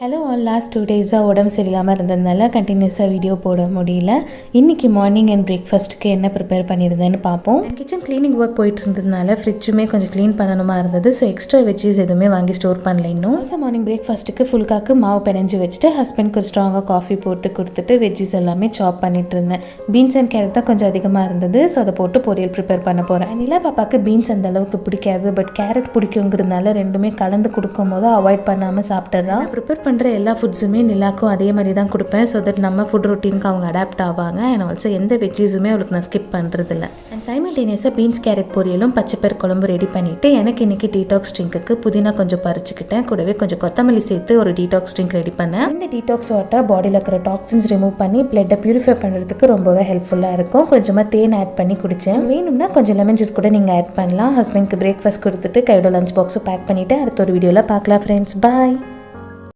Hello all, last 2 டேஸாக உடம்பு சரியில்லாமல் இருந்ததுனால கண்டினியூஸாக வீடியோ போட முடியல. இன்றைக்கி மார்னிங் அண்ட் பிரேக்ஃபாஸ்ட்டுக்கு என்ன ப்ரிப்பேர் பண்ணியிருந்தேன்னு பார்ப்போம். கிச்சன் க்ளீனிங் ஒர்க் போயிட்டு இருந்ததுனால ஃப்ரிட்ஜுமே கொஞ்சம் க்ளீன் பண்ணணுமா இருந்தது. ஸோ எக்ஸ்ட்ரா வெஜ்ஜஸ் எதுவுமே வாங்கி ஸ்டோர் பண்ணல. இன்னும் மார்னிங் பிரேக்ஃபாஸ்ட்டுக்கு ஃபுல்காக்கு மாவு பிணைஞ்சு வச்சுட்டு ஹஸ்பண்ட்க்கு ஒரு ஸ்ட்ராங்காக காஃபி போட்டு கொடுத்துட்டு வெஜ்ஜஸ் எல்லாமே சாப் பண்ணிட்டு இருந்தேன். பீன்ஸ் அண்ட் கேரட் தான் கொஞ்சம் அதிகமாக இருந்தது. ஸோ அதை போட்டு பொரியல் ப்ரிப்பேர் பண்ண போகிறேன். நிலா பாப்பாவுக்கு பீன்ஸ் அந்த அளவுக்கு பிடிக்காது, பட் கேரட் பிடிக்குங்கிறதுனால ரெண்டுமே கலந்து கொடுக்கும் போது அவாய்ட் பண்ணாமல் சாப்பிட்டுறான். ப்ரிப்பேர் பண்ணுற எல்லா ஃபுட்ஸுமே நிலாக்கும் அதே மாதிரி தான் கொடுப்பேன். ஸோ தட் நம்ம ஃபுட் ரொட்டீனுக்கு அவங்க அடாப்ட் ஆவாங்க. அண்ட் ஆல்சோ எந்த வெஜ்ஜஸுமே அவளுக்கு நான் ஸ்கிப் பண்ணுறதில்ல. அண்ட் சைமல்டேனியஸாக பீன்ஸ் கேரட் பொரியலும் பச்சைப்பயிர் குழம்பு ரெடி பண்ணிவிட்டு எனக்கு இன்றைக்கி டீடாக்ஸ் ட்ரிங்க்குக்கு புதினா கொஞ்சம் பறிச்சுக்கிட்டேன். கூடவே கொஞ்சம் கொத்தமல்லி சேர்த்து ஒரு டீடாக்ஸ் ட்ரிங்க் ரெடி பண்ணேன். இந்த டீடாக்ஸ் வாட்டர் பாடியில் இருக்கிற டாக்ஸின்ஸ் ரிமூவ் பண்ணி பிளட்டை பியூரிஃபை பண்ணுறதுக்கு ரொம்பவே ஹெல்ப்ஃபுல்லாக இருக்கும். கொஞ்சமாக தேன் ஆட் பண்ணி குடித்தேன். வேணும்னா கொஞ்சம் லெமன் ஜூஸ் கூட நீங்கள் ஆட் பண்ணலாம். ஹஸ்பண்ட்க்கு பிரேக்ஃபாஸ்ட் கொடுத்துட்டு கையோட லஞ்ச் பாக்ஸும் பேக் பண்ணிவிட்டு அடுத்த ஒரு வீடியோவில் பார்க்கலாம் ஃப்ரெண்ட்ஸ். பாய்.